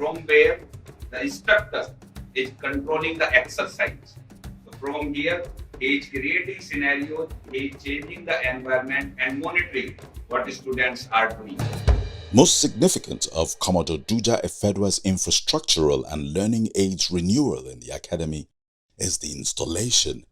from where the instructor is controlling the exercise. So from here, he is creating scenarios, he is changing the environment and monitoring what students are doing. Most significant of Commodore Duja Efedua's infrastructural and learning aids renewal in the academy is the installation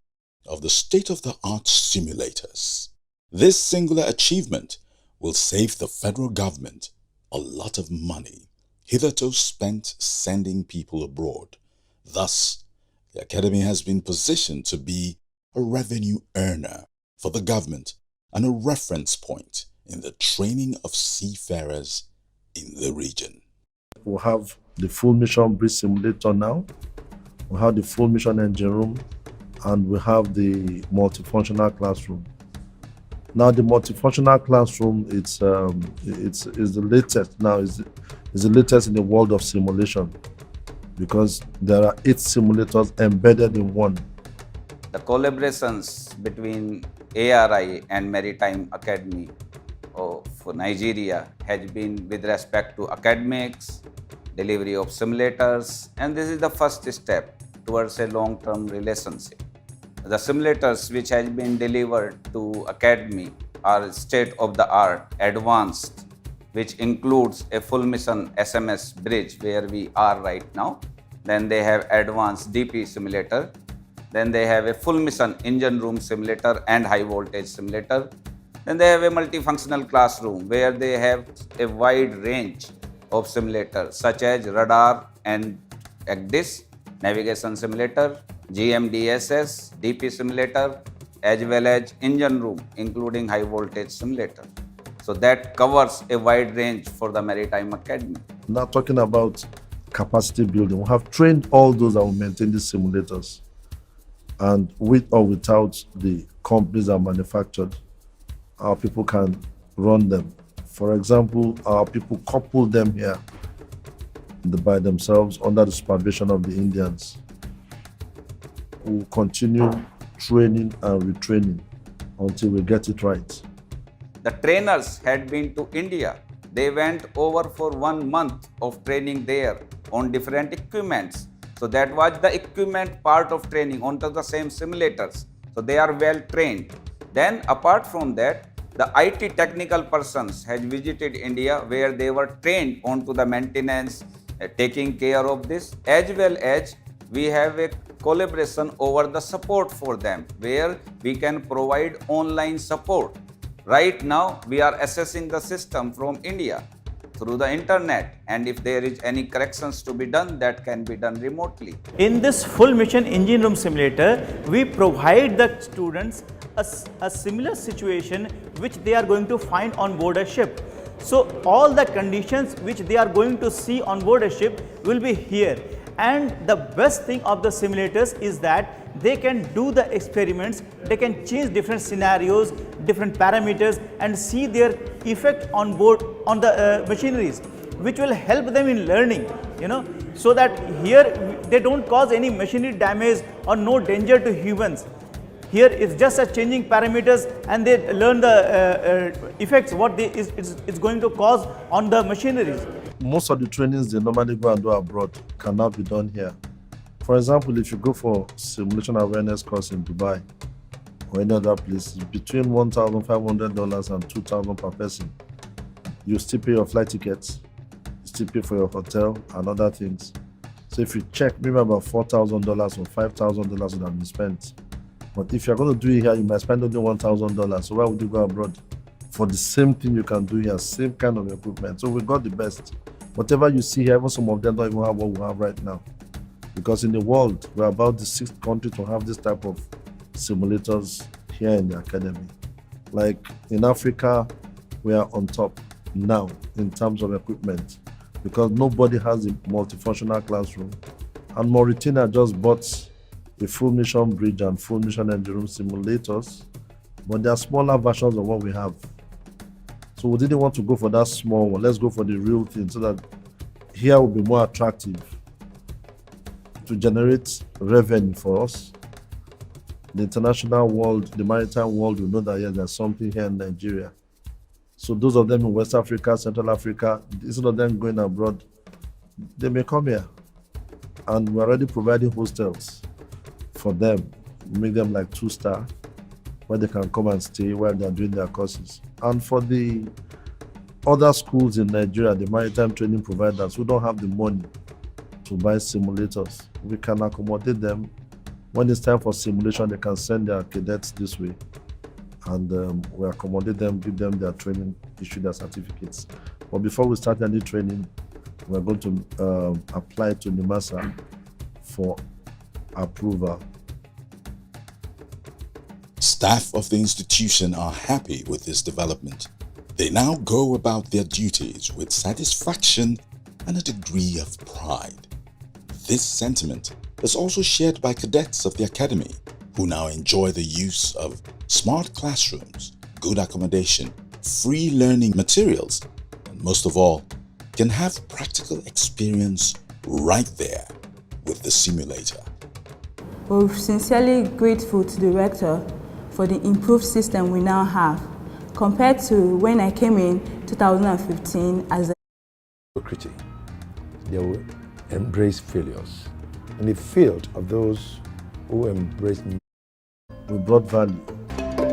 of the state-of-the-art simulators. This singular achievement will save the federal government a lot of money hitherto spent sending people abroad. Thus, the academy has been positioned to be a revenue earner for the government and a reference point in the training of seafarers in the region. We have the full mission bridge simulator now, we have the full mission engine room, and we have the multifunctional classroom. Now the multifunctional classroom, it's the latest now, is the latest in the world of simulation, because there are 8 simulators embedded in one. The collaborations between ARI and Maritime Academy of Nigeria has been with respect to academics, delivery of simulators, and this is the first step towards a long-term relationship. The simulators which has been delivered to Academy are state-of-the-art, advanced, which includes a full mission SMS bridge where we are right now. Then they have advanced DP simulator. Then they have a full mission engine room simulator and high voltage simulator. Then they have a multifunctional classroom where they have a wide range of simulators such as radar and ECDIS, navigation simulator, GMDSS, DP simulator, as well as engine room including high voltage simulator. So that covers a wide range for the Maritime Academy. Now talking about capacity building, we have trained all those that will maintain these simulators, and with or without the companies that manufactured, our people can run them. For example, our people couple them here by themselves under the supervision of the Indians. We will continue training and retraining until we get it right. The trainers had been to India. They went over for 1 month of training there on different equipments. So that was the equipment part of training onto the same simulators. So they are well trained. Then apart from that, the IT technical persons had visited India where they were trained onto the maintenance, taking care of this, as well as we have a collaboration over the support for them where we can provide online support. Right now, we are assessing the system from India through the internet, and if there is any corrections to be done, that can be done remotely. In this full mission engine room simulator, we provide the students a similar situation which they are going to find on board a ship. So all the conditions which they are going to see on board a ship will be here. And the best thing of the simulators is that they can do the experiments, they can change different scenarios, different parameters, and see their effect on board on the machineries, which will help them in learning, so that here they don't cause any machinery damage or no danger to humans. Here it's just a changing parameters and they learn the effects what it's going to cause on the machineries. Most of the trainings they normally go and do abroad cannot be done here. For example, if you go for simulation awareness course in Dubai or any other place, between $1,500 and $2,000 per person. You still pay your flight tickets, you still pay for your hotel and other things. So if you check, maybe about $4,000 or $5,000 would have been spent. But if you're going to do it here, you might spend only $1,000. So why would you go abroad for the same thing you can do here, same kind of equipment? So we got the best. Whatever you see here, even some of them don't even have what we have right now. Because in the world, we're about the 6th country to have this type of simulators here in the academy. Like in Africa, we are on top now in terms of equipment, because nobody has a multifunctional classroom. And Mauritania just bought a full mission bridge and full mission engine room simulators, but they are smaller versions of what we have. So we didn't want to go for that small one. Let's go for the real thing so that here will be more attractive to generate revenue for us. The international world, the maritime world will know that yes, there's something here in Nigeria. So those of them in West Africa, Central Africa, instead of them going abroad, they may come here, and we're already providing hostels for them, make them like 2-star, where they can come and stay while they're doing their courses. And for the other schools in Nigeria, the maritime training providers who don't have the money to buy simulators, we can accommodate them. When it's time for simulation, they can send their cadets this way, and we accommodate them, give them their training, issue their certificates. But before we start any training, we're going to apply to NIMASA for approval. Staff of the institution are happy with this development. They now go about their duties with satisfaction and a degree of pride. This sentiment is also shared by cadets of the Academy, who now enjoy the use of smart classrooms, good accommodation, free learning materials, and most of all, can have practical experience right there with the simulator. We're sincerely grateful to the rector for the improved system we now have compared to when I came in 2015 as a hypocrite. They will embrace failures. In the field of those who embrace, we brought value